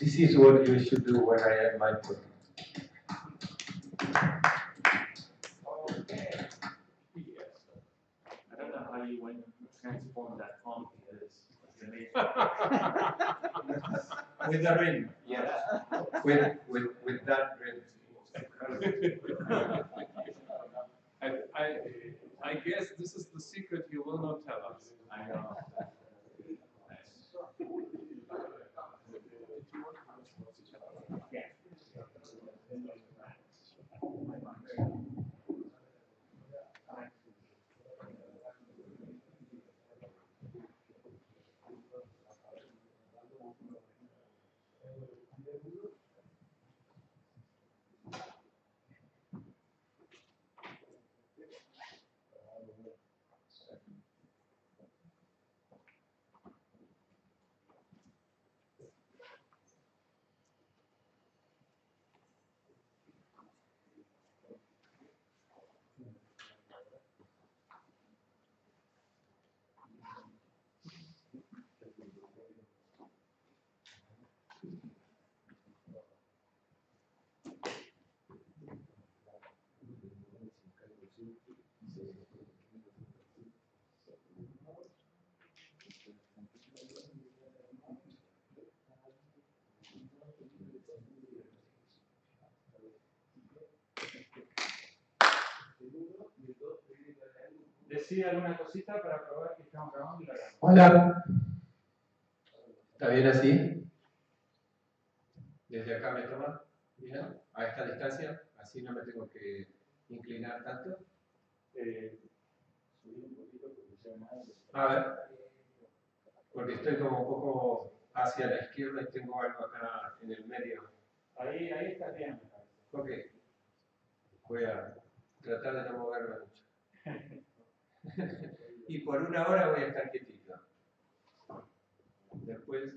This is what you should do when I am my book. Okay. Yes. I don't know how you went to transform that font with the ring. Yes. With that ring. I guess this is the secret you will not tell us. I know. ¿Decía alguna cosita para probar que estamos grabando y la grabamos? Hola. ¿Está bien así? Desde acá me toma bien, a esta distancia, así no me tengo que inclinar tanto. Subir un poquito porque sea más. A ver, porque estoy como un poco hacia la izquierda y tengo algo acá en el medio. Ahí está bien. Ok, voy a tratar de no moverme mucho. Y por una hora voy a estar quietito. Después...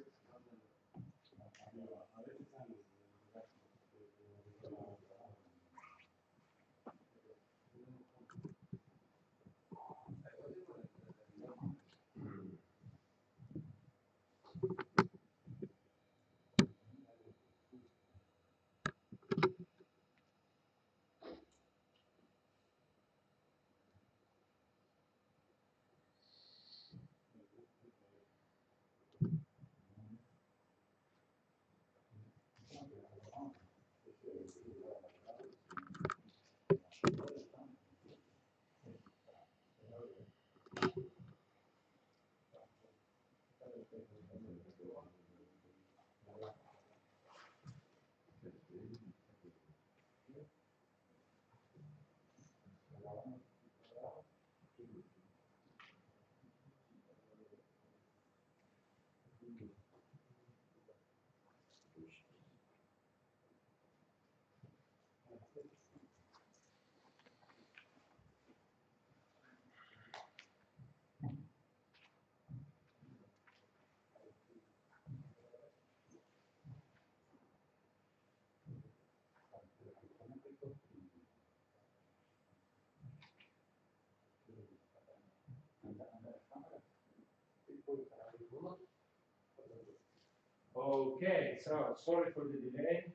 Okay, so sorry for the delay,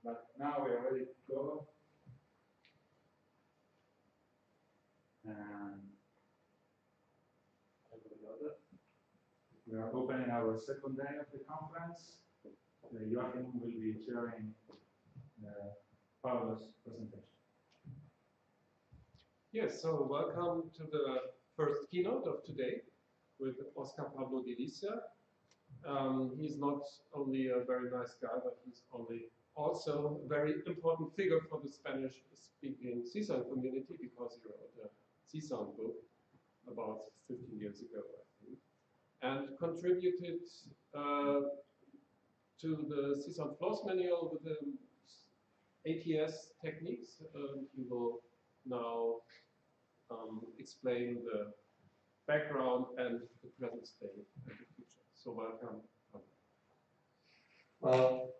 but now we are ready to go. And we are opening our second day of the conference. Joachim will be sharing Paulo's presentation. Yes, so welcome to the first keynote of today with Oscar Pablo Delicia. He's not only a very nice guy, but he's also a very important figure for the Spanish-speaking CSUN community because he wrote a CSUN book about 15 years ago, I think, and contributed to the CSUN flows manual with the ATS techniques. He will now explain the background and the present state and the future. So welcome. Well,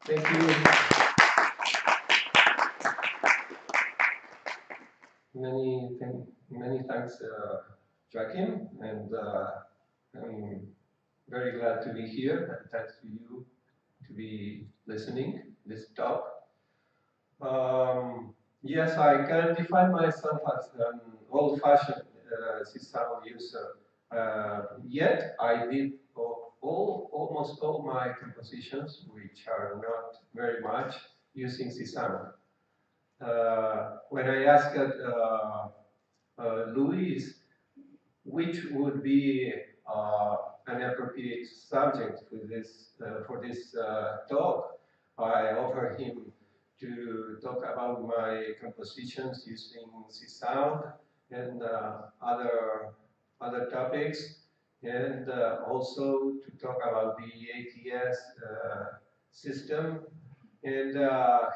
thank you. Many thanks, Joachim, and I'm very glad to be here. And thanks to you, to be listening this talk. Yes, I can define myself as an old-fashioned sound user. Yet I did almost all my compositions, which are not very much, using C-Sound. When I asked Luis which would be an appropriate subject for this talk, I offered him to talk about my compositions using C-Sound and other topics, and also to talk about the ATS system. And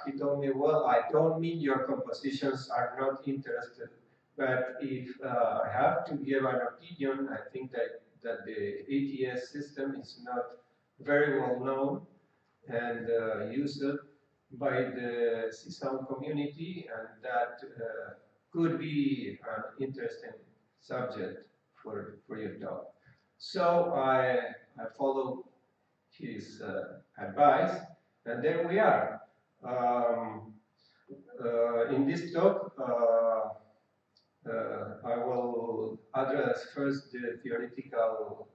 he told me, well, I don't mean your compositions are not interested, but if I have to give an opinion, I think that the ATS system is not very well known and used by the C-Sound community, and that could be an interesting subject for your talk. So I followed his advice, and there we are. In this talk, I will address first the theoretical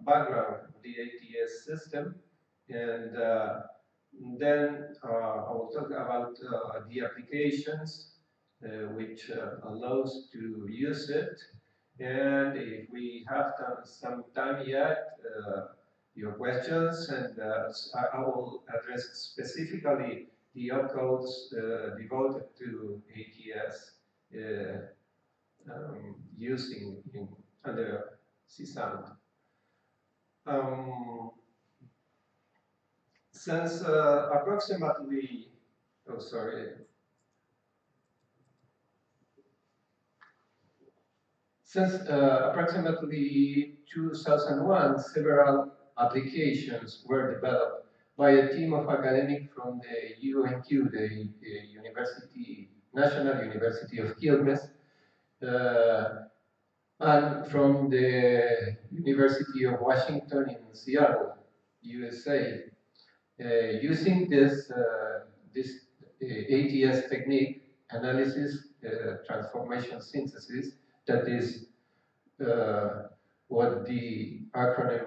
background of the ATS system, and then I will talk about the applications which allows to use it, and if we have some time yet, your questions, and I will address specifically the opcodes devoted to ATS using under C-Sound. Since approximately, oh sorry, since approximately 2001, several applications were developed by a team of academics from the UNQ, the National University of Quilmes, and from the University of Washington in Seattle, USA, using this ATS technique, analysis, transformation synthesis, that is what the acronym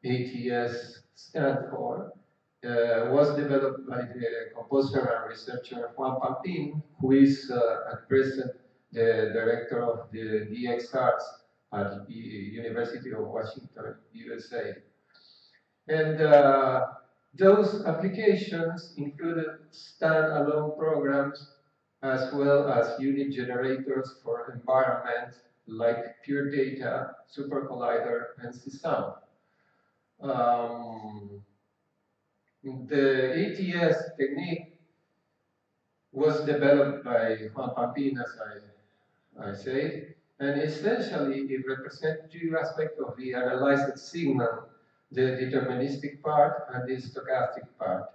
ATS stands for, was developed by the composer and researcher Juan Pampin, who is at present the director of the DX Arts at the University of Washington, USA. And those applications included standalone programs as well as unit generators for environments like Pure Data, Super Collider, and C-Sound. The ATS technique was developed by Juan Pampin, as I say, and essentially it represents two aspects of the analyzed signal, the deterministic part and the stochastic part.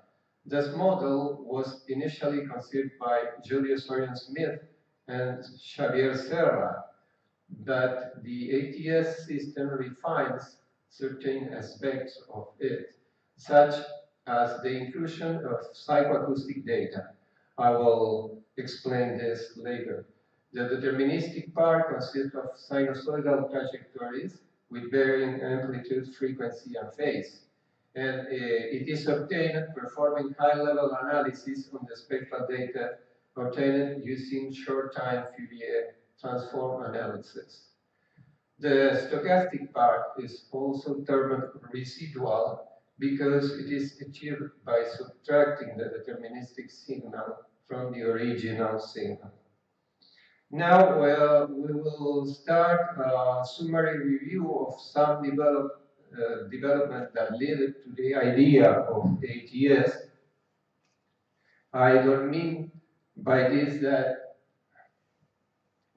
This model was initially conceived by Julius Orion Smith and Xavier Serra, but the ATS system refines certain aspects of it, such as the inclusion of psychoacoustic data. I will explain this later. The deterministic part consists of sinusoidal trajectories with varying amplitude, frequency, and phase. And it is obtained performing high-level analysis on the spectral data obtained using short-time Fourier transform analysis. The stochastic part is also termed residual because it is achieved by subtracting the deterministic signal from the original signal. Now we will start a summary review of some development that led to the idea of ATS. I don't mean by this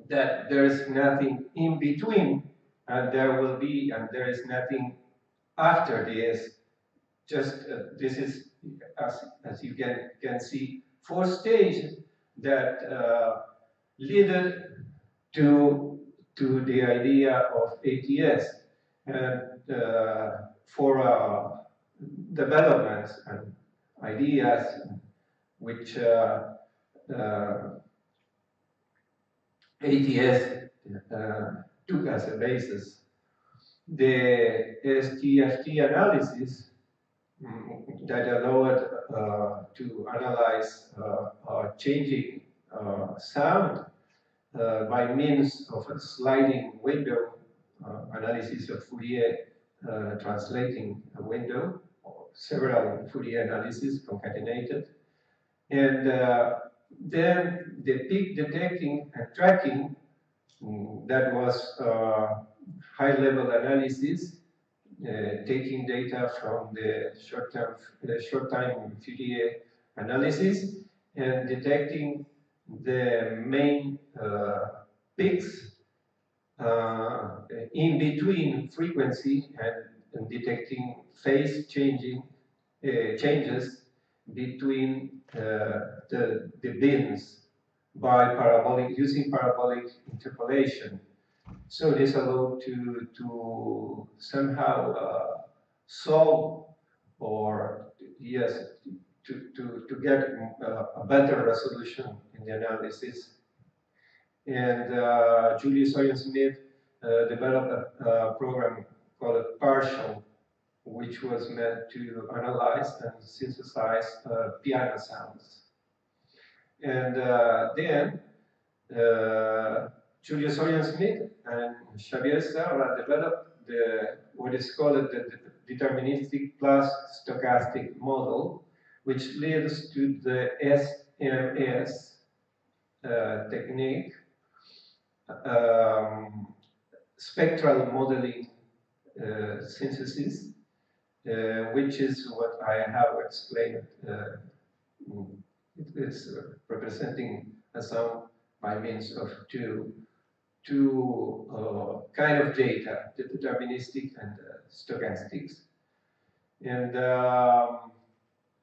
that there is nothing in between, and there will be, and there is nothing after this. Just this is, as you can see, 4 stages that led to the idea of ATS. And for developments and ideas which ATS took as a basis. The STFT analysis that allowed to analyze changing sound by means of a sliding window analysis of Fourier translating a window, or several Fourier analyses concatenated. And then the peak detecting and tracking, that was high-level analysis, taking data from the short-time Fourier analysis and detecting the main peaks in between frequency and detecting phase changes between the bins by using parabolic interpolation. So this allowed to somehow solve, or yes, to get a better resolution in the analysis. And Julius Orion-Smith developed a program called Partial, which was meant to analyze and synthesize piano sounds. And then Julius Orion-Smith and Xavier Serra developed what is called the deterministic plus stochastic model, which leads to the SMS technique, spectral modeling synthesis, which is what I have explained. It is representing a sound by means of two kind of data, the deterministic and stochastics. And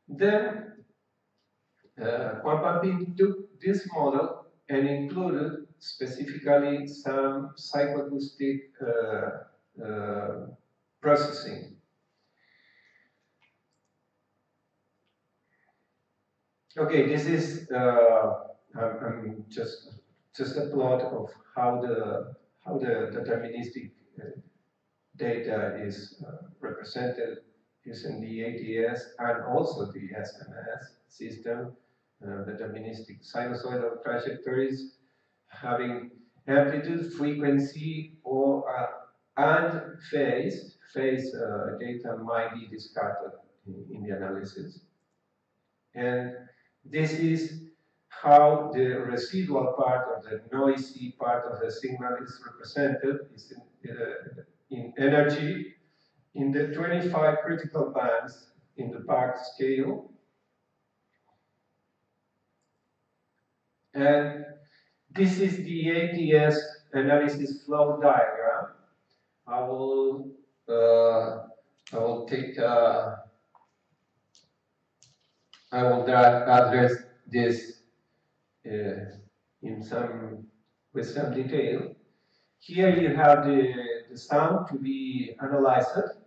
then Juan Pampín took this model and included specifically some psychoacoustic processing. Okay, this is just a plot of how the deterministic data is represented using the ATS and also the SMS system, deterministic sinusoidal trajectories having amplitude, frequency, or and phase. Phase data might be discarded in the analysis. And this is how the residual part or the noisy part of the signal is represented, is in energy in the 25 critical bands in the Park scale. And this is the ATS analysis flow diagram. I will take I will address this with some detail. Here you have the sound to be analyzed,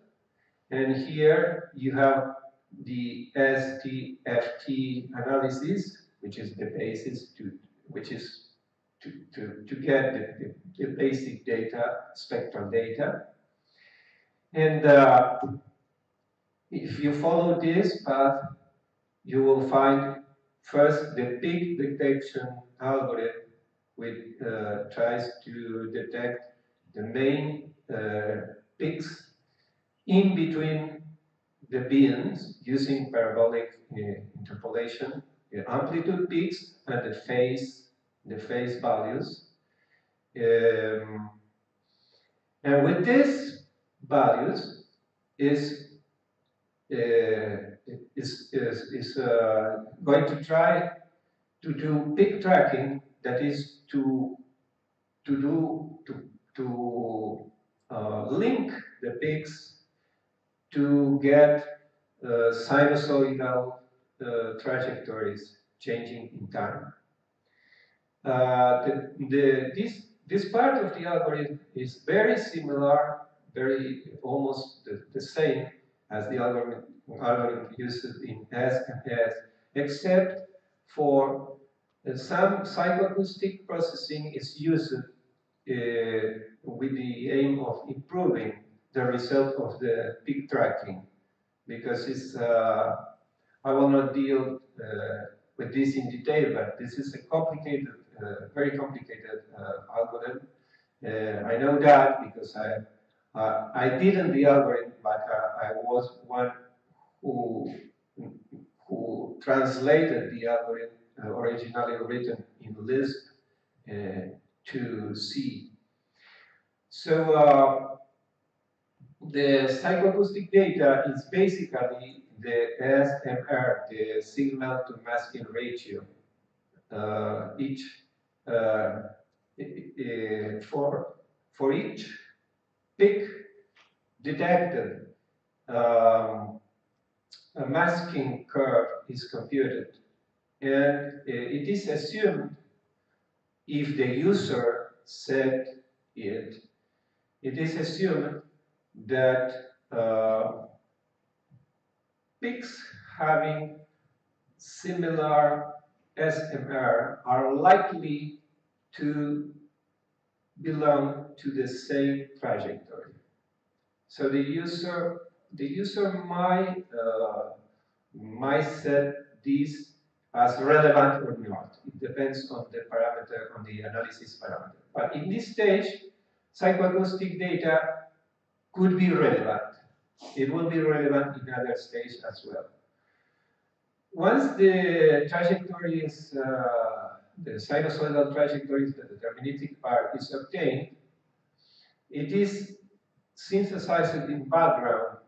and here you have the STFT analysis, which is the basis to get the basic data, spectral data. And if you follow this path, you will find first the peak detection algorithm, which tries to detect the main peaks in between the bins using parabolic interpolation, the amplitude peaks and the phase values. And with these values is going to try to do peak tracking, that is to link the peaks to get sinusoidal trajectories changing in time. This part of the algorithm is very similar, almost the same as the algorithm used in S and S, except for some psychoacoustic processing is used with the aim of improving the result of the peak tracking, because it's I will not deal with this in detail, but this is a complicated, very complicated algorithm. I know that because I didn't the algorithm, but I was one who translated the algorithm originally written in Lisp to C. So the psychoacoustic data is basically the SMR, the signal to masking ratio. For each peak detected, a masking curve is computed, and it is assumed if the user set it, it is assumed that peaks having similar SMR are likely to belong to the same trajectory. So the user might set this as relevant or not. It depends on the parameter, on the analysis parameter. But in this stage, psychoacoustic data could be relevant. It will be relevant in other stages as well. Once the trajectory is, the sinusoidal trajectory, the deterministic part is obtained, it is synthesized in background,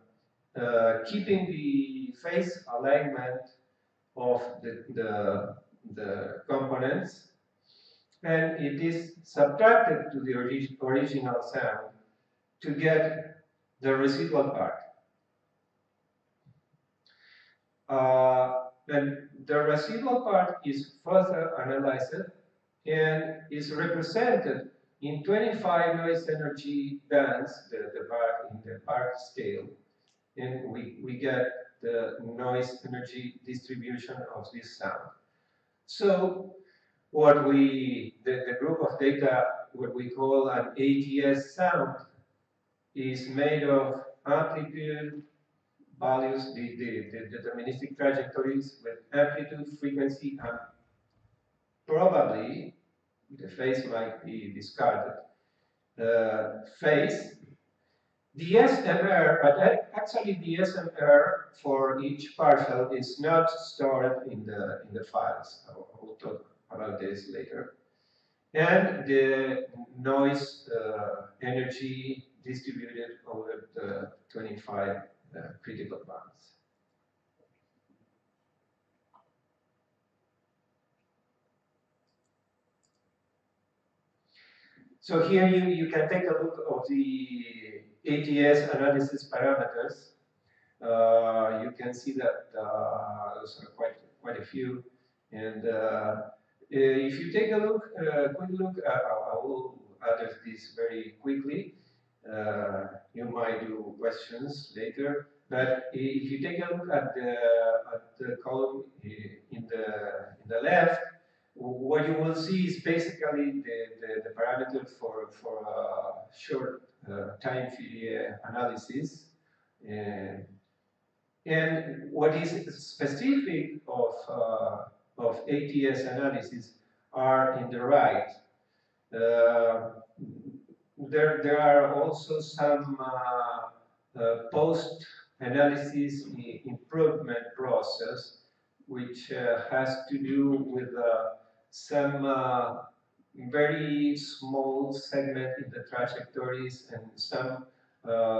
keeping the phase alignment of the components, and it is subtracted to the original sound to get the residual part. And the residual part is further analyzed and is represented in 25 noise energy bands, the bar in the bar scale, and we get the noise energy distribution of this sound. So what the group of data, what we call an ATS sound, is made of amplitude values, the deterministic trajectories with amplitude, frequency, and probably the phase might be discarded. Phase, the SMR, but actually the SMR for each partial is not stored in the files. I will talk about this later. And the noise energy distributed over the 25 critical bands. So here you can take a look of the ATS analysis parameters. You can see that those are quite a few. And if you take a look, quick look, I will address this very quickly. You might do questions later. But if you take a look at the column in the left, what you will see is basically the parameter for short time Fourier analysis. And what is specific of ATS analysis are in the right. There are also some post-analysis improvement process, which has to do with some very small segment in the trajectories and some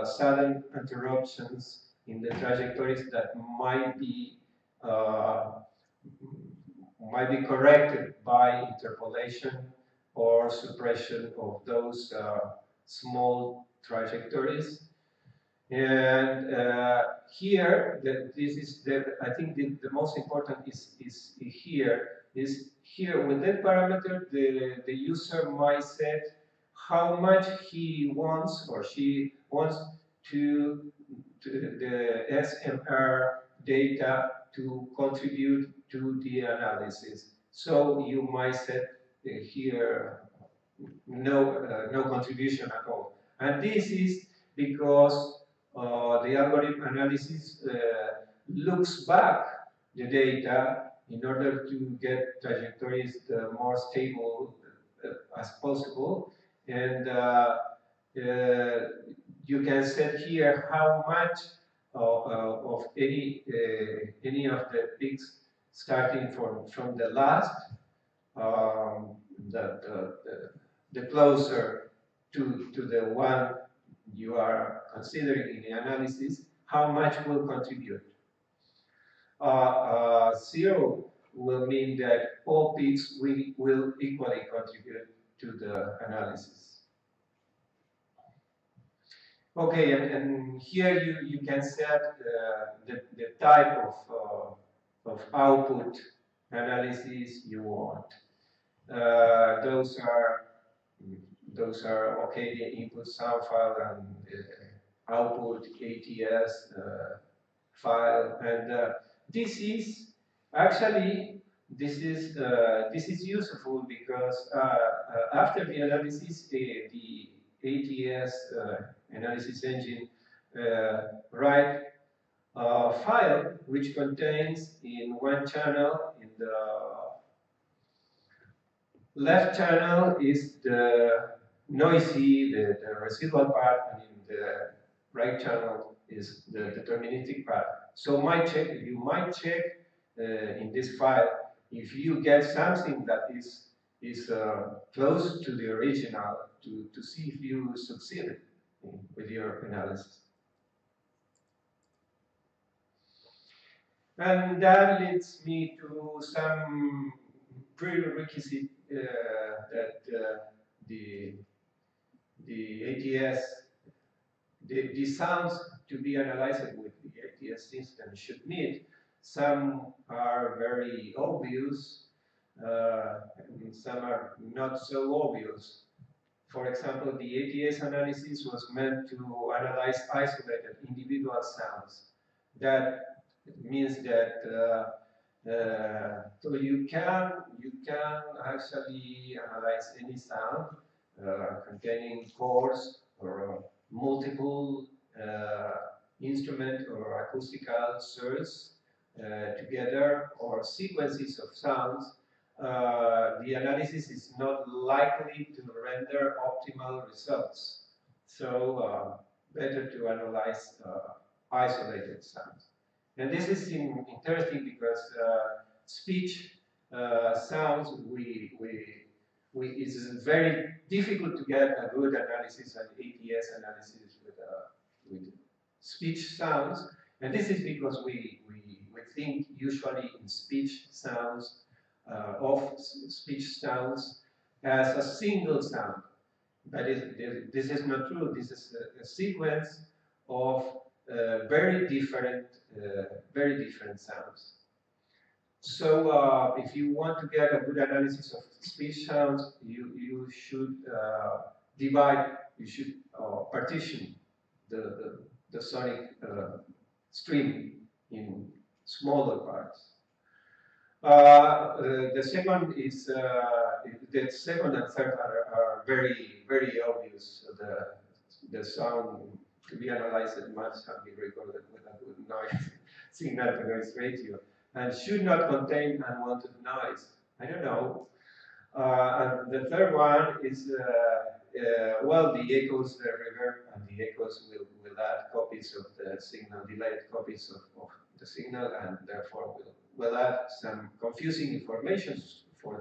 sudden interruptions in the trajectories that might be corrected by interpolation or suppression of those small trajectories. And here, I think the most important is here with that parameter, the user might set how much he wants or she wants to the SMR data to contribute to the analysis. So you might set here no contribution at all. And this is because the algorithm analysis looks back the data in order to get trajectories more stable as possible. And you can set here how much of any of the peaks starting from the last, the closer to the one you are considering in the analysis, how much will contribute. Zero will mean that all peaks will equally contribute to the analysis. Okay, and here you can set the type of output analysis you want. Those are okay, the input sound file and output ATS file, and this is actually this is useful because after the analysis, the ATS analysis engine write a file which contains in one channel, in the left channel is the noisy, the residual part, and in the right channel is the deterministic part. So you might check in this file if you get something that is close to the original to see if you succeeded with your analysis. And that leads me to some prerequisite that the ATS, the sounds to be analyzed with the ATS system should meet. Some are very obvious, and some are not so obvious. For example, the ATS analysis was meant to analyze isolated individual sounds. That means that so you can actually analyze any sound containing chords or multiple instrument or acoustical source together, or sequences of sounds. The analysis is not likely to render optimal results. So better to analyze isolated sounds. And this is interesting because speech sounds, it's very difficult to get a good analysis and ATS analysis with speech sounds. And this is because we think usually in speech sounds, of speech sounds as a single sound. But this is not true. This is a sequence of very different sounds. So if you want to get a good analysis of speech sounds, you should partition the sonic stream in smaller parts. The second is the second and third are very obvious. The sound to be analyzed must have been recorded with a good noise signal to noise ratio and should not contain unwanted noise. I don't know. And the third one is well, the echoes, the reverb, and the echoes will add copies of the signal, delayed copies of the signal, and therefore will add some confusing information for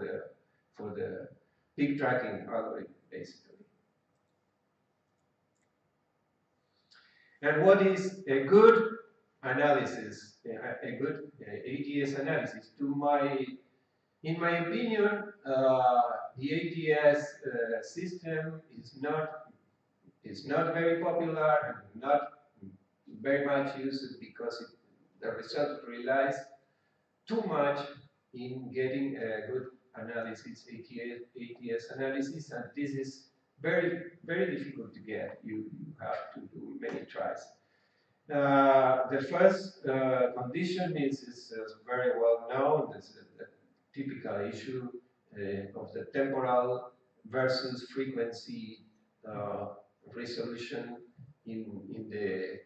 the peak tracking algorithm, basically. And what is a good analysis, a good ATS analysis? In my opinion, the ATS system is not very popular and not very much used because the result relies too much in getting a good analysis, ATS analysis, and this is very difficult to get. You have to do many tries. The first condition is very well known. It's the typical issue of the temporal versus frequency resolution in the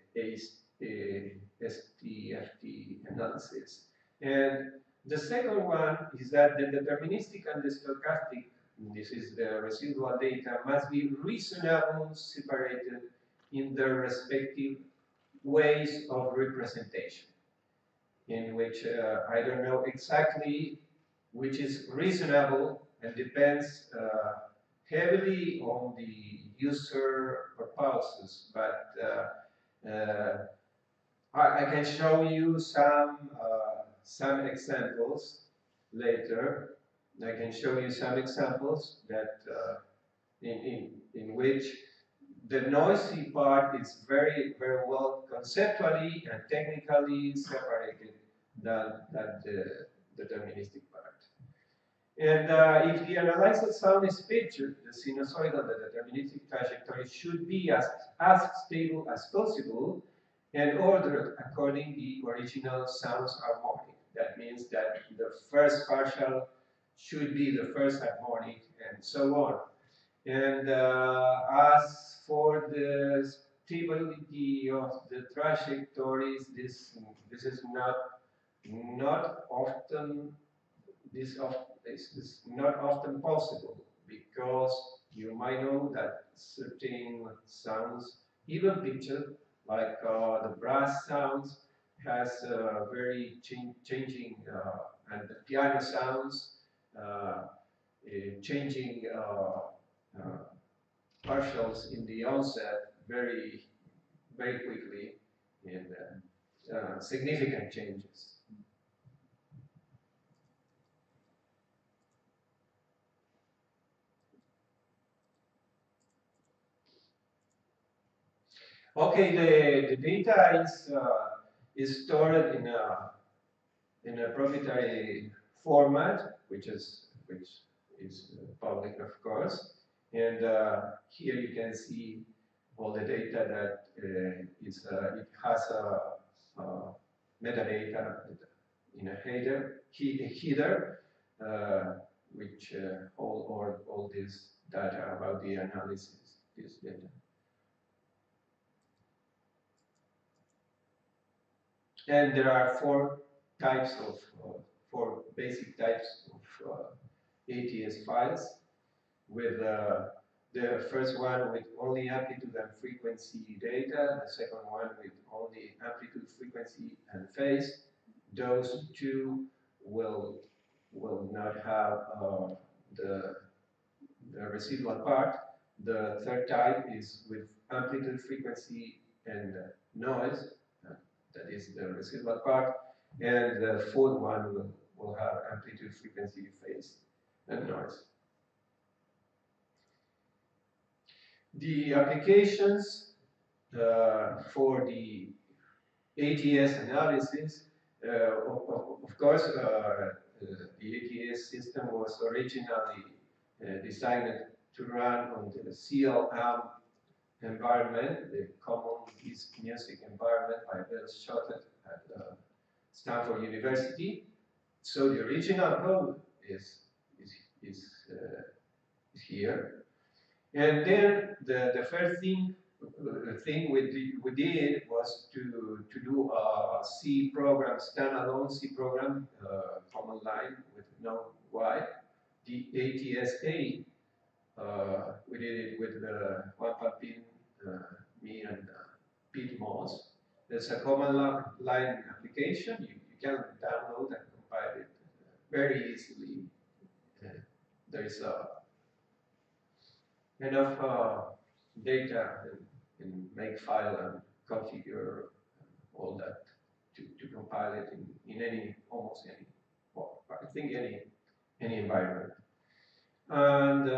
STFT analysis. And the second one is that the deterministic and the stochastic, this is the residual data, must be reasonably separated in their respective ways of representation, in which I don't know exactly which is reasonable and depends heavily on the user purposes, but I can show you some examples later. I can show you some examples that in which the noisy part is very well conceptually and technically separated than the deterministic part. And if the analyzed sound is pictured, the sinusoidal, the deterministic trajectory should be as stable as possible and ordered according to the original sound's harmonic. That means that the first partial should be the first harmonic, and so on. And as for the stability of the trajectories, this is not often is not often possible, because you might know that certain sounds, even pictured, like the brass sounds, has very changing, and the piano sounds changing partials in the onset very quickly, in significant changes. Okay, the data is stored in a proprietary format, which is public, of course. And here you can see all the data that it has a metadata in a header, which hold all this data about the analysis, this data. And there are four basic types of ATS files, with the first one with only amplitude and frequency data, the second one with only amplitude, frequency, and phase. Those two will not have the residual part. The third type is with amplitude, frequency, and noise. That is the residual part. And the fourth one will have amplitude, frequency, phase, and noise. The applications for the ATS analysis, of course, the ATS system was originally designed to run on the CLM environment, the Common Lisp Music environment by Bill Schottet at Stanford University. So the original code is here. And then the first thing we did was to do a C program, standalone C program, command line with no Y. The ATS-A, we did it with Juan Papin, me, and Pete Moss. It's a command line application. You can download and compile it very easily. There is enough data in Makefile and configure all that to compile it in almost any, well, I think any environment. And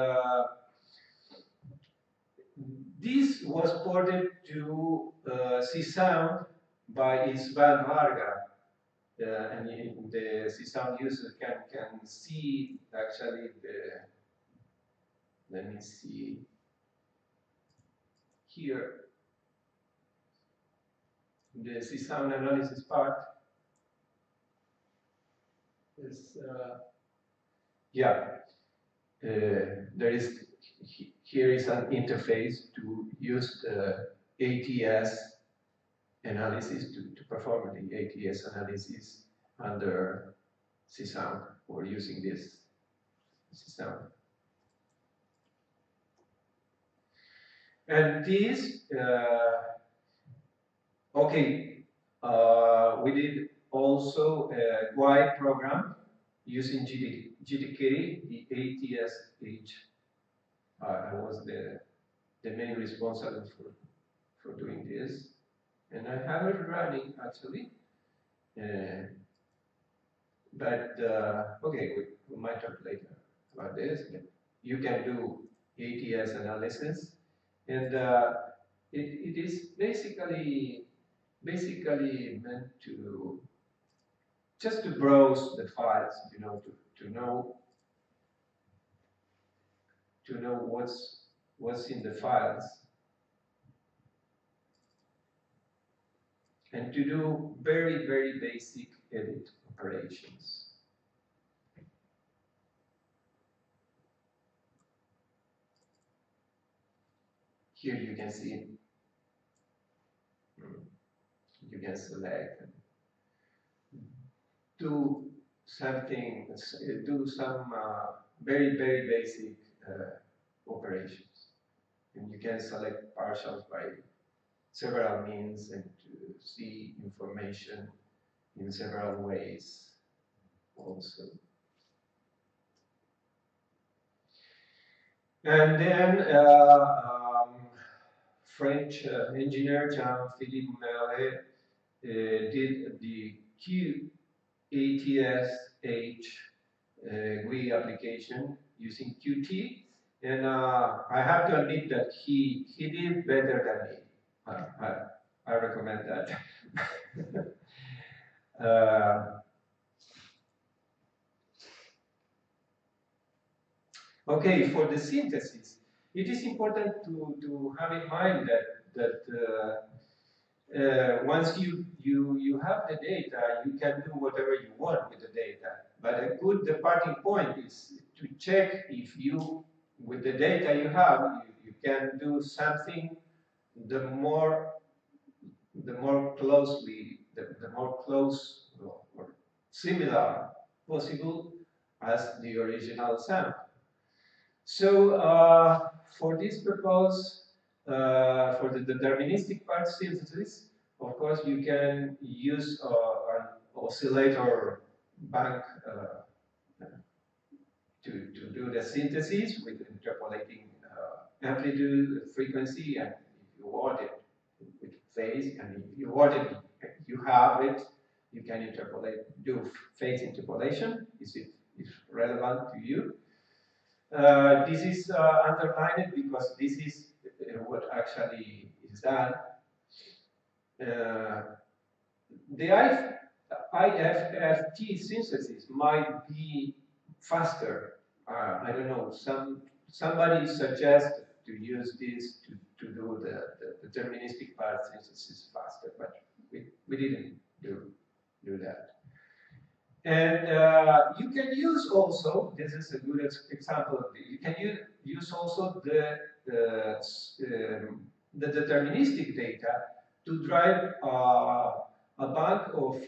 this was ported to C-Sound by Isvan Varga. And the C-Sound user can see actually let me see here. the C-sound analysis part is, there is, here is an interface to use the ATS analysis, to perform the ATS analysis under C-sound, or using this C-sound. And this, we did also a wide program using GTK, the ATSH. I was the main responsible for doing this. And I have it running actually. We might talk later about this. You can do ATS analysis, and it is basically meant to just to browse the files, you know, to know what's in the files, and to do very, very basic edit operations. Here you can see it. You can select and do something, do some very, very basic operations. And you can select partials by several means and to see information in several ways also. And then French engineer Jean-Philippe Merlet did the QATSH GUI application using Qt, and I have to admit that he did better than me. I recommend that. Okay, for the synthesis, it is important to have in mind that once you have the data, you can do whatever you want with the data. But a good departing point is to check if you, with the data you have, you can do something the more close or similar possible as the original sample. So for this purpose, for the deterministic part synthesis, of course, you can use an oscillator bank to do the synthesis with interpolating amplitude, frequency, and if you want it with phase, and if you want it, you have it, you can interpolate, do phase interpolation if relevant to you. This is underlined because this is what actually is done. The IFFT synthesis might be faster. I don't know. Somebody suggests to use this to do the deterministic part synthesis faster, but we didn't do that. And you can use also, this is a good example, you can use also the deterministic data to drive a bank of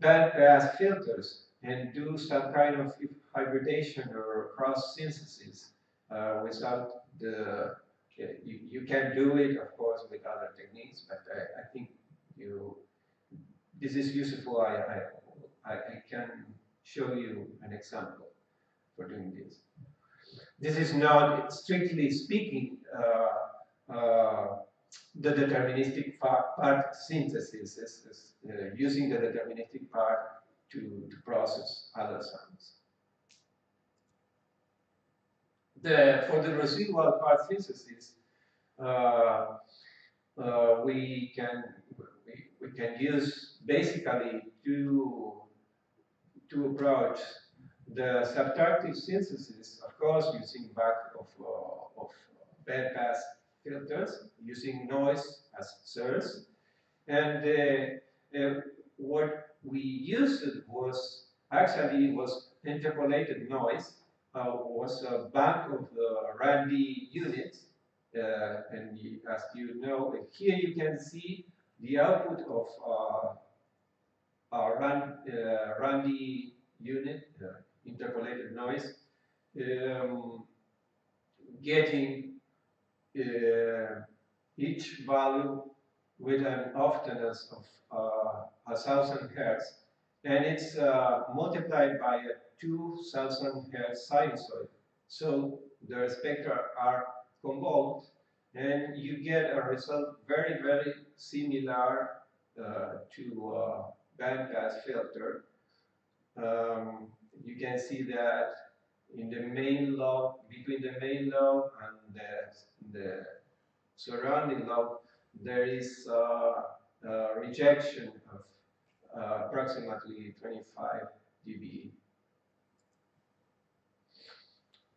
bandpass filters and do some kind of hybridation or cross synthesis without the, you can do it, of course, with other techniques, but I think this is useful. I can show you an example for doing this. This is not, strictly speaking, the deterministic part synthesis is using the deterministic part to process other sounds. For the residual part synthesis, we can use basically two approaches. The subtractive synthesis, of course, using back of bandpass filters, using noise as source, And what we used was interpolated noise, was a bank of Randy units. And as you know, here you can see the output of Randy unit, interpolated noise, getting each value with an ofteness of 1,000 hertz, and it's multiplied by a 2,000 hertz sinusoid. So the spectra are convolved, and you get a result very, very similar to a bandpass filter. You can see that in the main lobe, between the main lobe and the surrounding lobe, there is a rejection of approximately 25 dB.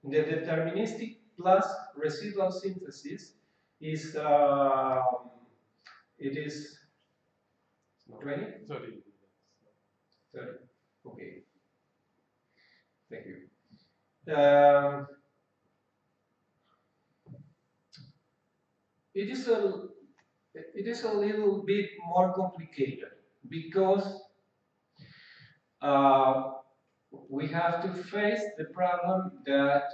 The deterministic plus residual synthesis is it is 20? 30. 30. Okay. Thank you. It is a little bit more complicated because we have to face the problem that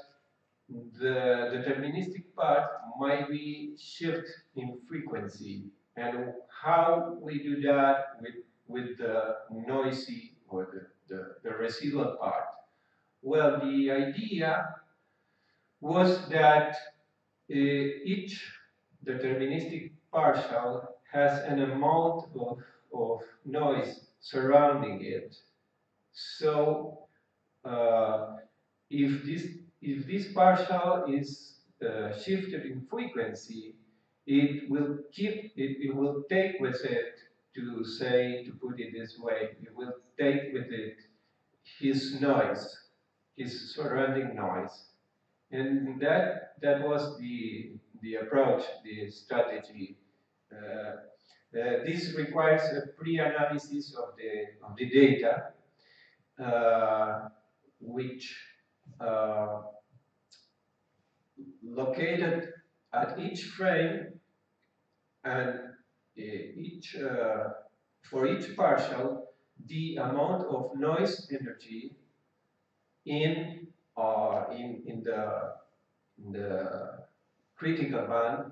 the deterministic part might be shift in frequency, and how we do that with the noisy or the residual part. Well, the idea was that each deterministic partial has an amount of noise surrounding it. So if this partial is shifted in frequency, it will take with it, to put it this way, it will take with it his noise, his surrounding noise. And that was the approach, the strategy. This requires a pre-analysis of the data, which located at each frame and for each partial the amount of noise energy in the critical band,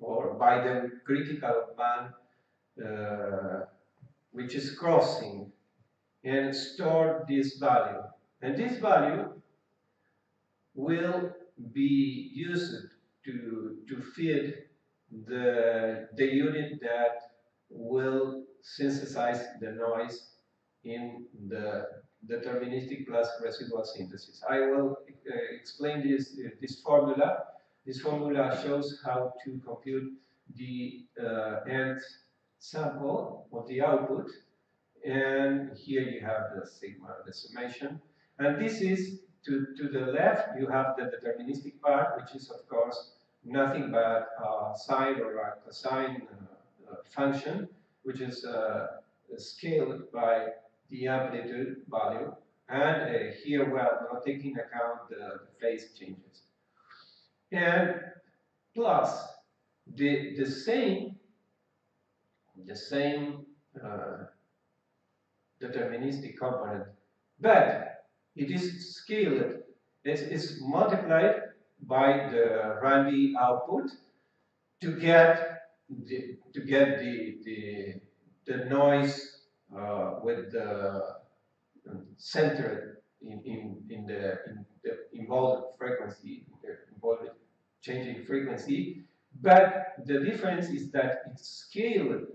or by the critical band which is crossing, and store this value. And this value will be used to feed the unit that will synthesize the noise in the deterministic plus residual synthesis. I will explain this formula. This formula shows how to compute the end sample of the output, and here you have the sigma, the summation. And this is, to the left, you have the deterministic part, which is, of course, nothing but a sine or a cosine function, which is scaled by the amplitude value. And here we are not taking account the phase changes. And plus the same deterministic component, but it is scaled, it's multiplied by the Randy output to get the noise with the centered in the involved frequency, involved changing frequency. But the difference is that it's scaled.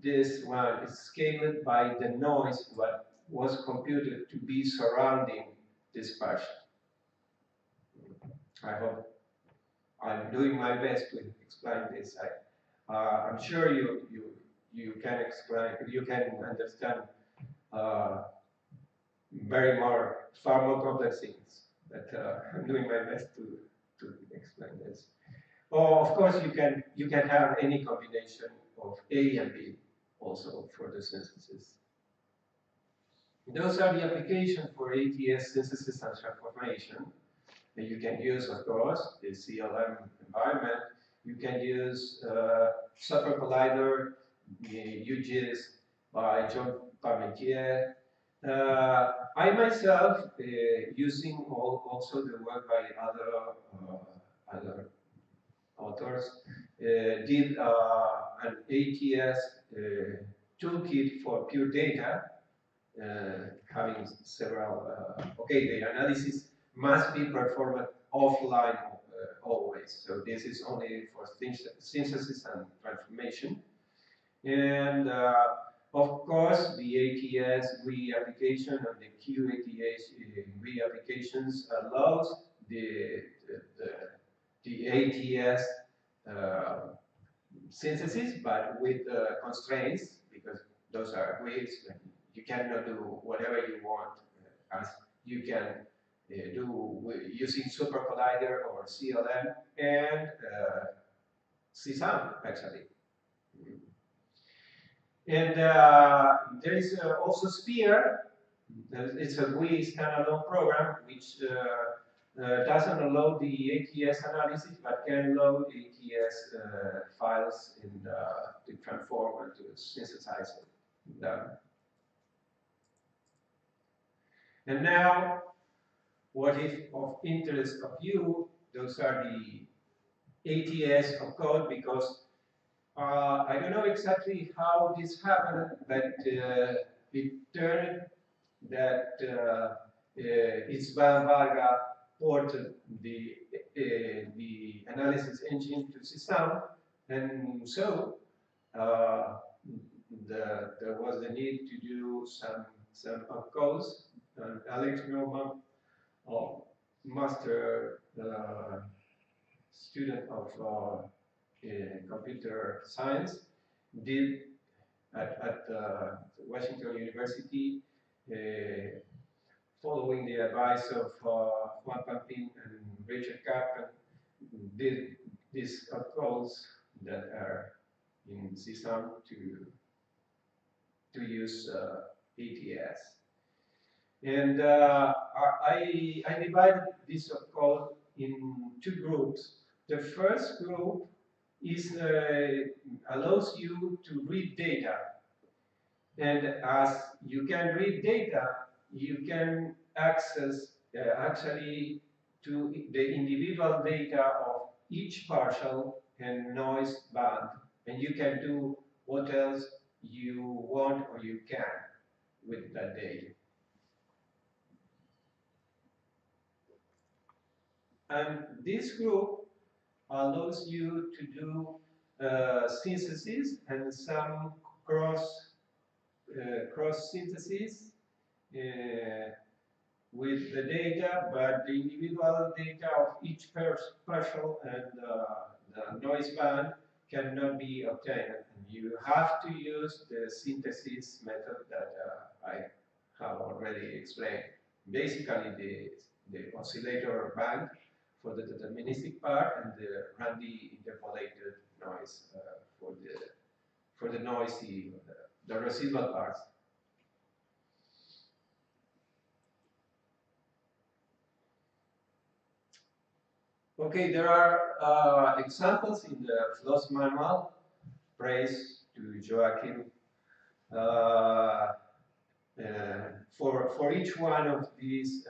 This one is scaled by the noise what was computed to be surrounding this partial. I hope I'm doing my best to explain this. I'm sure you can explain, you can understand far more complex things. But I'm doing my best to explain this. Or of course you can have any combination of A and B also for the synthesis. Those are the applications for ATS synthesis and transformation. And you can use, of course, the CLM environment. You can use Super Collider, UGIS by John Parmentier. I myself, using also the work by other authors, did an ATS toolkit for pure data, having several, okay, the analysis must be performed offline always. So this is only for synthesis and transformation. And of course, the ATS GUI application and the QATS GUI applications allows the ATS synthesis, but with constraints, because those are GUIs. You cannot do whatever you want, as you can do using Super Collider or CLM and CSAM, actually. And there is also Sphere. It's a GUI standalone program which doesn't allow the ATS analysis, but can load ATS files in to transform and to synthesize them. And now, what is of interest of you? Those are the ATS of code, because I don't know exactly how this happened, but it turned that István Varga ported the analysis engine to CSAM, and so there was the need to do some codes. And Alex Neumann, master student of computer science, did at Washington University, following the advice of Juan Pampin and Richard Kaplan, did these codes that are in CSAM to use ATS. And I divided this code in two groups. The first group is allows you to read data, and as you can read data, you can access actually to the individual data of each partial and noise band, and you can do what else you want or you can with that data. And this group allows you to do synthesis and some cross synthesis with the data, but the individual data of each partial and the noise band cannot be obtained. You have to use the synthesis method that I have already explained. Basically, the oscillator bank for the deterministic part and the Randy interpolated noise for the noisy, the residual parts. Okay, there are examples in the FLOSS manual. Praise to Joachim. For each one of these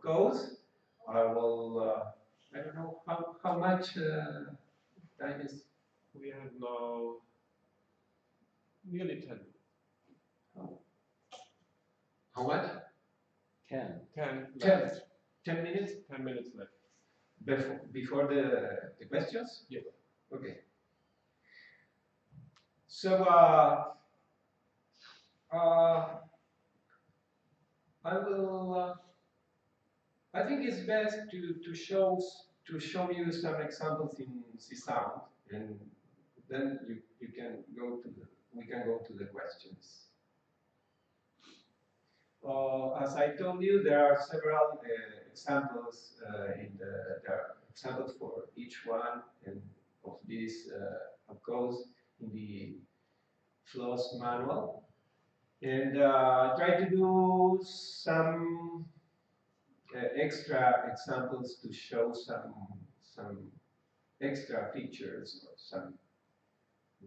codes, I will, I don't know how much time is. We have now nearly 10. How much? 10. 10 minutes? 10 minutes left. Before the questions? Yeah. Okay. So I will. I think it's best to show you some examples in CSAM, and then we can go to the questions. As I told you, there are several examples there are examples for each one of these codes the flows manual, and try to do some extra examples to show some extra features or some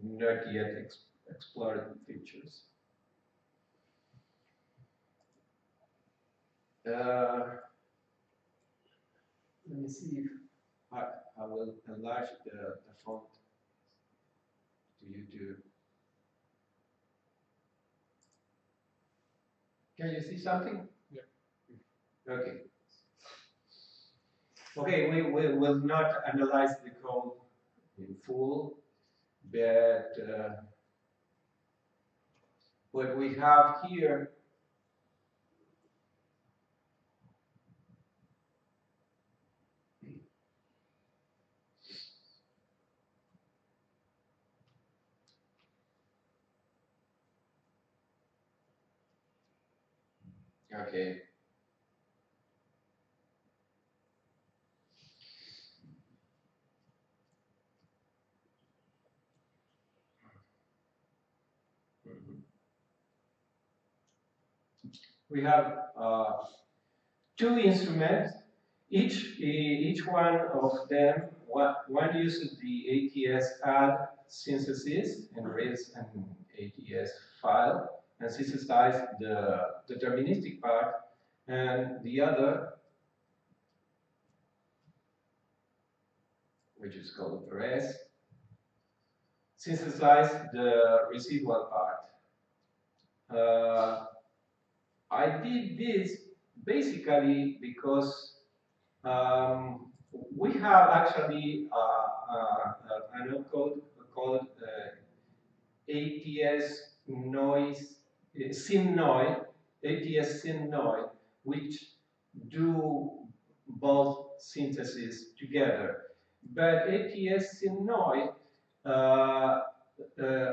not yet explored features. Let me see if I will enlarge the font to YouTube. Can you see something? Yeah. Okay. Okay, we will not analyze the code in full, but what we have here okay. We have two instruments. Each one of them, one uses the ATS add synthesis and reads an ATS file and synthesizes the deterministic part, and the other, which is called res, synthesize the residual part. I did this basically because we have actually an code called ATS noise, SynNoise, ATS SynNoise, which do both synthesis together. But ATS SynNoise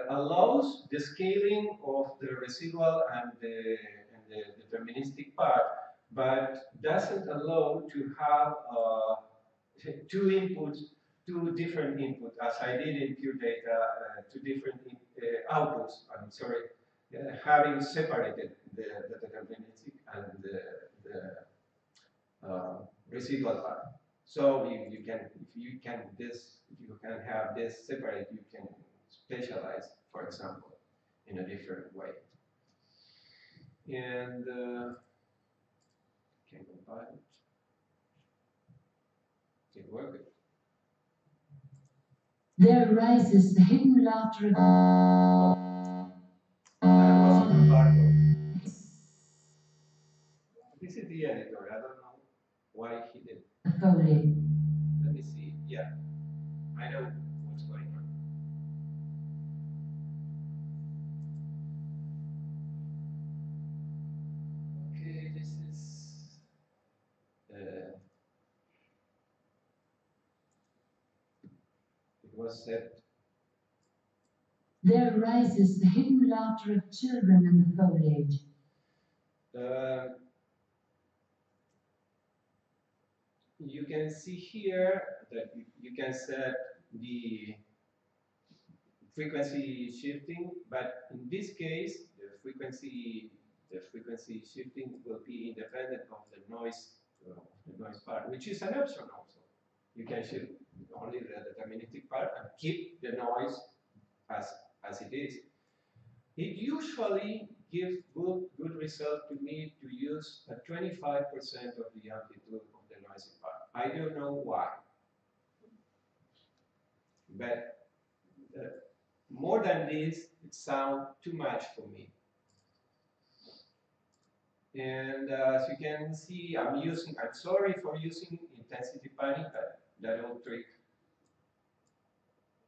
allows the scaling of the residual and the deterministic part, but doesn't allow to have two inputs, two different inputs, as I did in pure data, two different outputs, I'm sorry, having separated the deterministic and the residual part. So if you can have this separate, you can specialize, for example, in a different way. And can compile it. It worked. There arises the hidden laughter of That wasn't part of. This is the editor. I don't know why he did. Foley. Let me see. Yeah, I know what's going on. Okay, this is. It was set. There arises the hidden laughter of children in the foliage. You can see here that you can set the frequency shifting, but in this case, the frequency shifting will be independent of the noise part, which is an option also. You can shift only the deterministic part and keep the noise as it is. It usually gives good result to me to use a 25% of the amplitude of the noisy part. I don't know why, but more than this, it sounds too much for me. And as you can see, I'm sorry for using intensity panning, but that old trick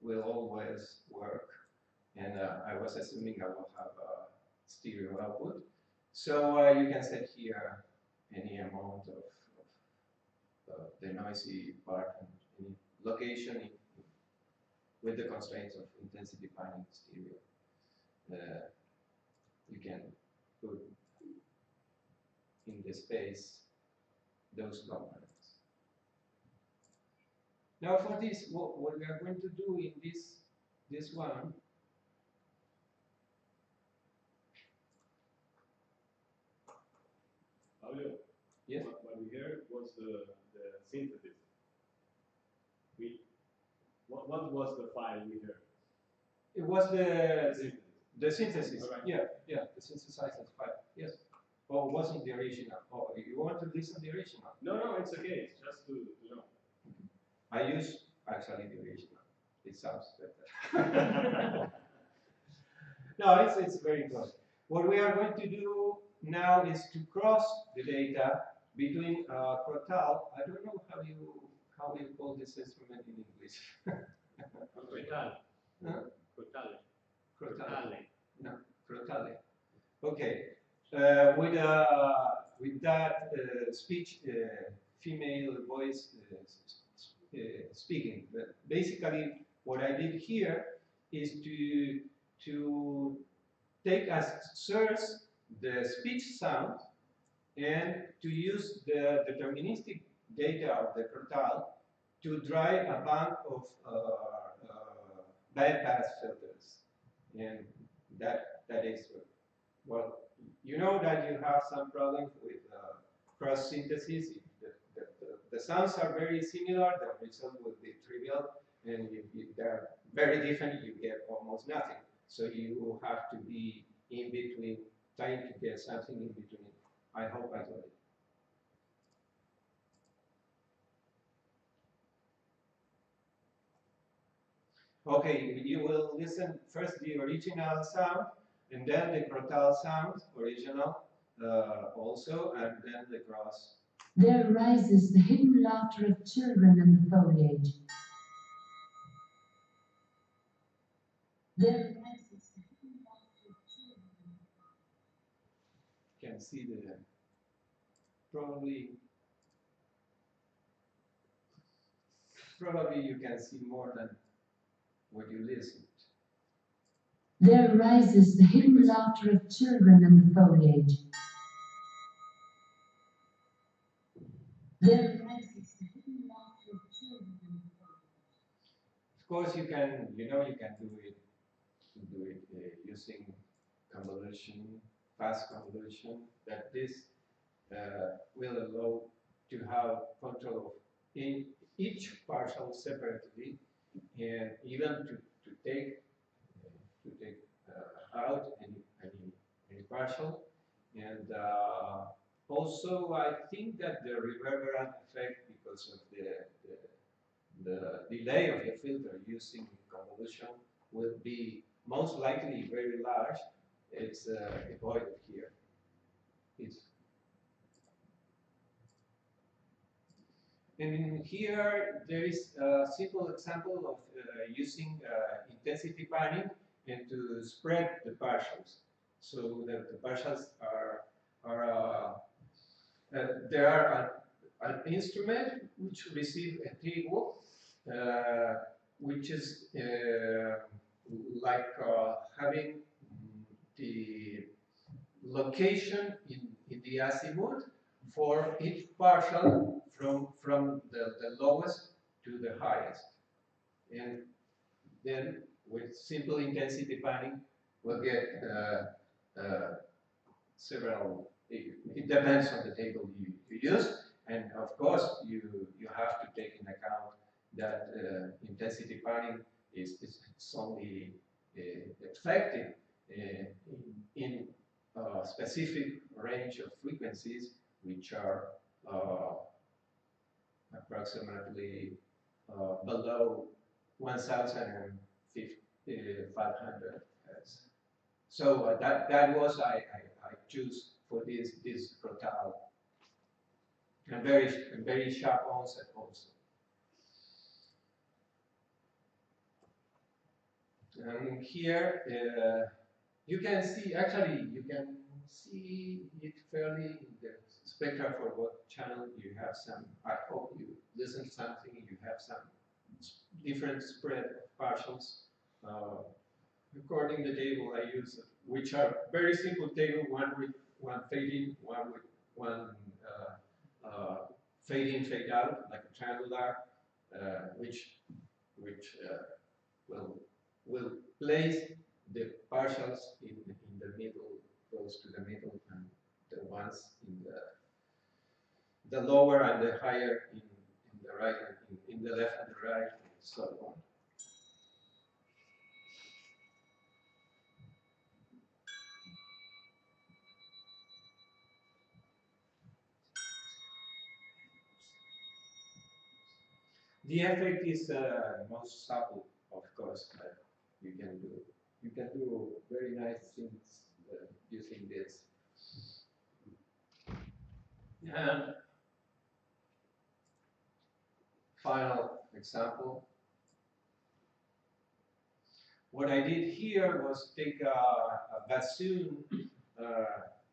will always work. And I was assuming I will have a stereo output. So you can set here any amount of the noisy part and any location with the constraints of intensity panning stereo. You can put in the space those components. Now for this, what we are going to do in this one Yes? What we heard was the synthesis. What was the file we heard? It was the synthesis. All right. Yeah, the synthesizer file. Yes. Or wasn't the original? Or you want to listen to the original? No, it's okay. It's just to know. I use actually the original. It sounds better. No, it's very close. What we are going to do now is to cross the data between Crotal. I don't know how you call this instrument in English. Crotale. Huh? Crotale. Crotale. No, Crotale. Okay. With that speech, female voice speaking. But basically, what I did here is to take as source the speech sound and to use the deterministic data of the Crotal to drive a bank of bandpass filters. And that is, well, you know that you have some problems with cross synthesis. The sounds are very similar, the result will be trivial, and if they're very different, you get almost nothing. So you have to be in between, trying to get something in between. I hope I got it. Okay, you will listen first the original sound, and then the Crotal sound, original also, and then the cross. There rises the hidden laughter of children in the foliage. There rises the hidden laughter of children in the foliage. You can see the probably you can see more than what you listened. There rises the hidden laughter of children in the foliage. There rises the hidden laughter of children in the foliage. Of course, you can do it using convolution, fast convolution. That this will allow to have control of in each partial separately, and even to take out any partial. And also, I think that the reverberant effect, because of the delay of the filter using convolution, will be most likely very large. It's avoided here. And here there is a simple example of using intensity panning and to spread the partials, so that the partials there are an instrument which receives a table which is like having the location in the azimuth for each partial from the lowest to the highest. And then with simple intensity panning, we'll get several, it depends on the table you use. And of course, you have to take into account that intensity panning is only effective in a specific range of frequencies, which are approximately below 1,500 Hertz. So that was I choose for this Crotal, and very sharp onset also. And here you can see it fairly in the spectra for what channel you have some. I hope you listen to something. You have some different spread of partials. According to the table I use, which are very simple table, one with one fading, one with one fade in, fade out, like a triangular, which will place the partials in the middle, close to the middle, and the ones the lower and the higher in the right, in the left and the right, and so on. The effect is most subtle, of course, but you can do very nice things using this. And final example. What I did here was take a bassoon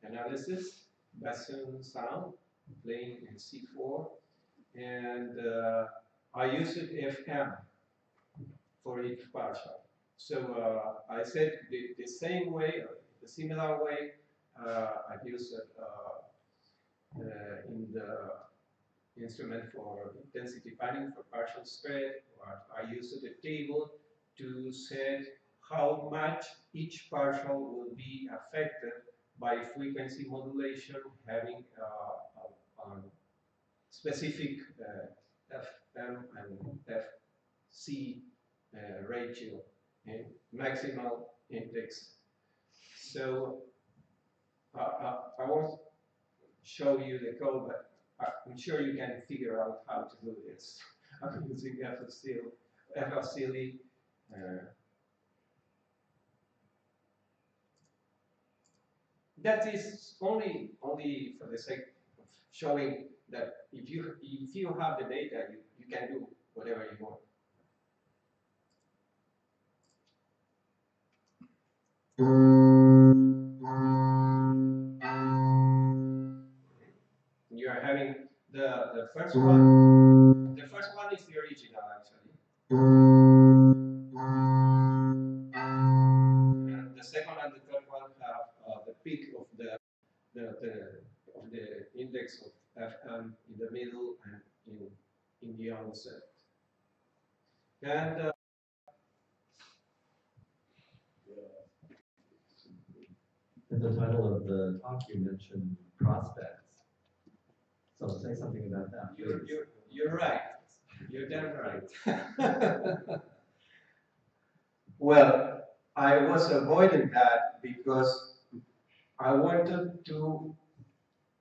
analysis, bassoon sound, playing in C4, and I used FM for each partial. So I said the same way, the similar way, I used it in the instrument for intensity panning for partial spread, or I used a table to set how much each partial will be affected by frequency modulation having a specific FM and FC ratio, maximal index. So I won't show you the code, but I'm sure you can figure out how to do this. I'm using FLCL. That is only for the sake of showing that if you have the data, you can do whatever you want. You are having the first one. The first one is the original, actually. And the second and the third one have the peak of the index of FM in the middle and in the onset. And in the title of the talk, you mentioned prospects. So say something about that. You're right. You're damn right. Well, I was avoiding that because I wanted to.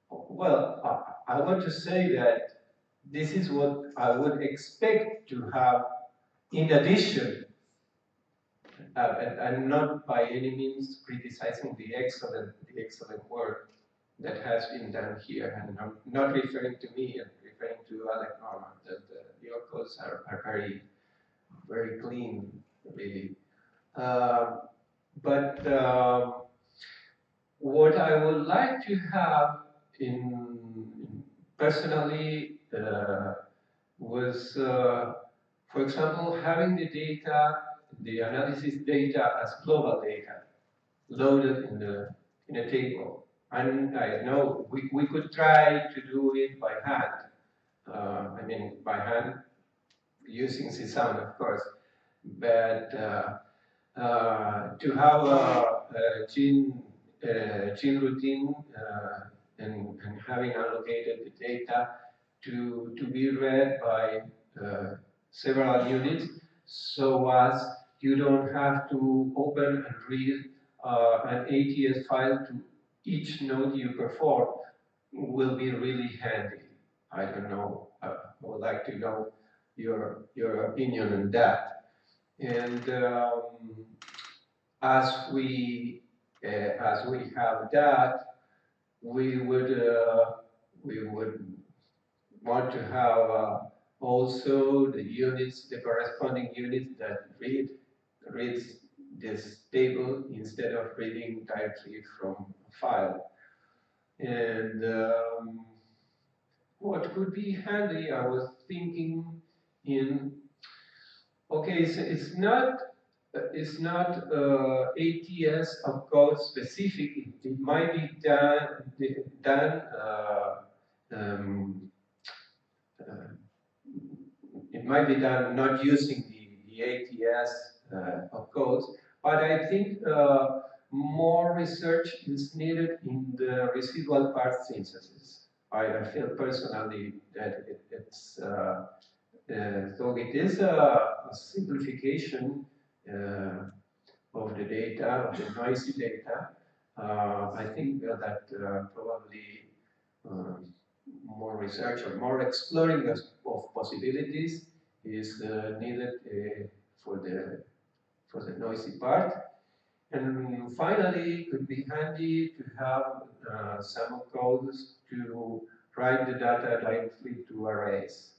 Well, I want to say that this is what I would expect to have in addition. And not by any means criticizing the excellent work that has been done here. And I'm not referring to me, I'm referring to Alec Norman, that your codes are very, very clean, really. But what I would like to have personally was, for example, having the data, the analysis data as global data loaded in a table. And I know we could try to do it by hand. I mean, by hand, using CSUN, of course. But to have a gene routine and having allocated the data to be read by several units, so as you don't have to open and read an ATS file to each node you perform, will be really handy. I don't know. I would like to know your opinion on that. And as we have that, we would want to have also the units, the corresponding units that reads this table instead of reading directly from a file. And what could be handy, I was thinking in, okay, so it's not ATS of code specific. It might be done it might be done not using the ATS of codes, but I think more research is needed in the residual part synthesis. I feel personally that though it is a simplification of the data, of the noisy data, I think that probably more research or more exploring of possibilities is needed for the noisy part. And finally, it could be handy to have some codes to write the data directly to arrays.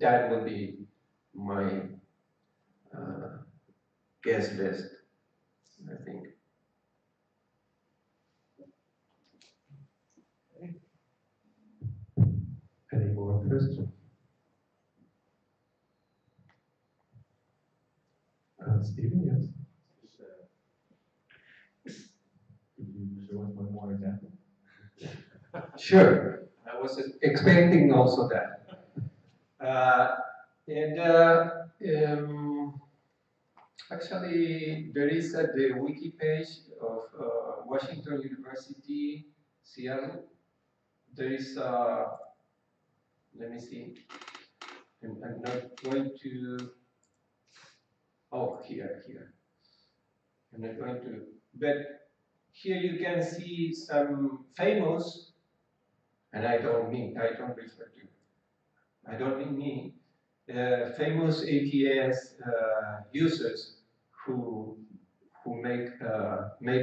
That would be my guess best, I think. Any more questions? Stephen, yes? Could you show us one more example? Sure, I was expecting also that. Actually, there is the wiki page of Washington University, Seattle. There is, let me see, I'm not going to, oh, here. I'm not going to, but here you can see some famous, and I don't mean me, famous ATS users who make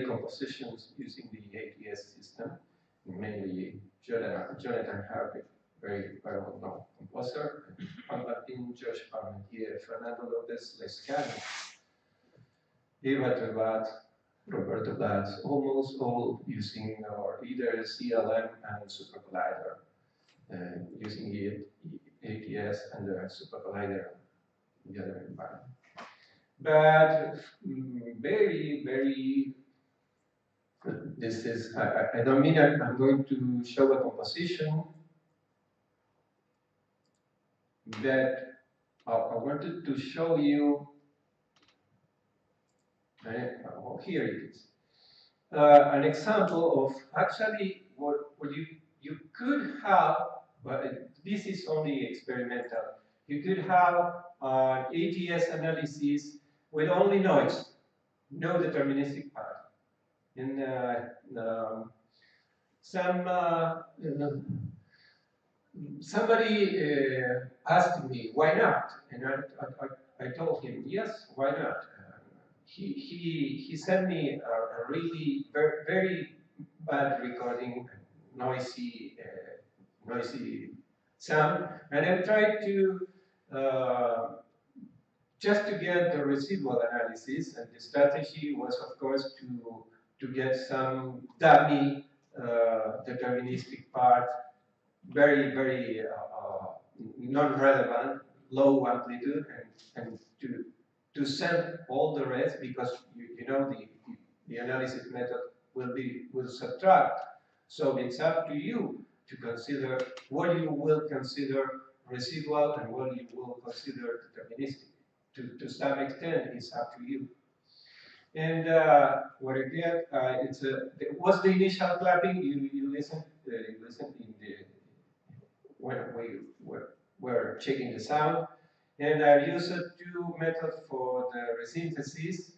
compositions using the ATS system, mainly Jonathan Harvey, very well-known composer, Juan Martín, Josh Parmentier, Fernando López Lescano, Eva Trebat, Roberto Blatz, almost all using either CLM and Super Collider, using the ATS and the Super Collider in the other environment. But very, this is, I don't mean I'm going to show a composition that I wanted to show you, here it is. An example of actually what you could have, but this is only experimental. You could have an ATS analysis with only noise, no deterministic part. And somebody asked me why not, and I told him yes, why not. He sent me a really very bad recording, noisy sound, and I tried to just to get the residual analysis, and the strategy was, of course, to get some dummy deterministic part, very non-relevant, low amplitude, and to send all the rest, because you know the analysis method will subtract. So it's up to you to consider what you will consider residual and what you will consider deterministic. To some extent, it's up to you. And what I get, what's the initial clapping? You listened in the when we were checking the sound, and I used two methods for the resynthesis,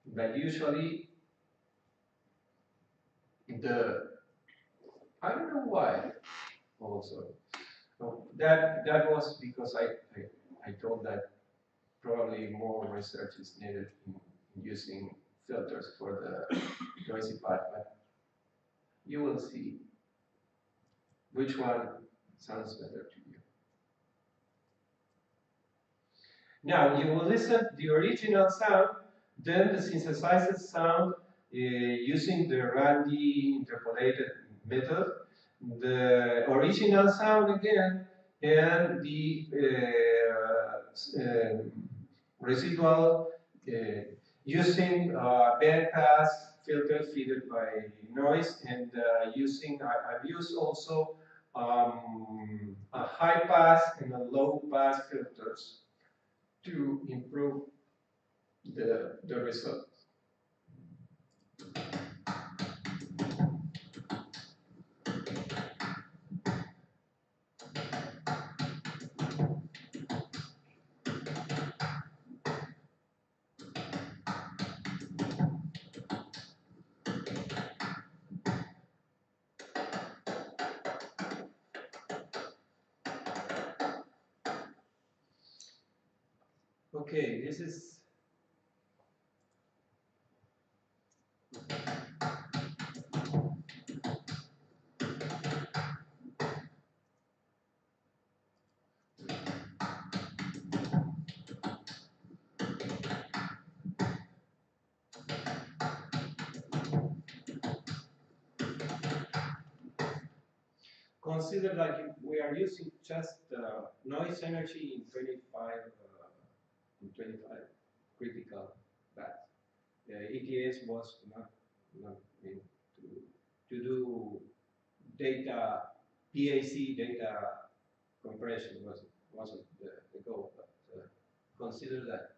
but usually I don't know why also. So that was because I thought that probably more research is needed in using filters for the noisy part, but you will see which one sounds better to you. Now you will listen to the original sound, then the synthesized sound using the Randy interpolated method, the original sound again, and the residual using bandpass filter fed by noise, and I've used also a high pass and a low pass filters to improve the results. Okay, this is consider like if we are using just noise energy in 25 critical bands. ETS was not meant to do data, PAC data compression wasn't the goal, but consider that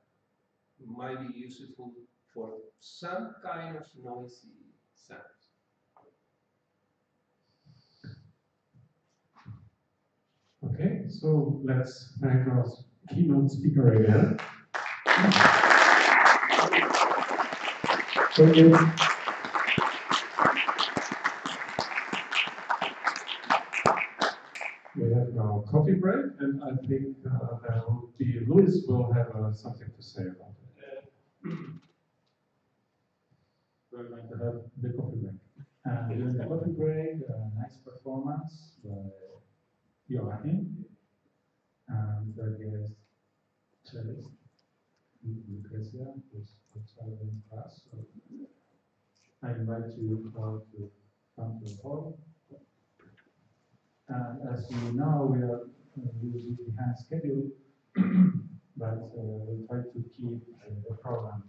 might be useful for some kind of noisy sounds. Okay, so let's thank our keynote speaker again. Thank you. We have now coffee break, and I think there will be Luis will have something to say about it. We're going to have the coffee break. And during the coffee break, nice performance by Joachim and the guest cellist Lucrecia, who's outside in class. So I invite you all to come to the hall. And as you know, we are usually behind schedule, but we'll try to keep the program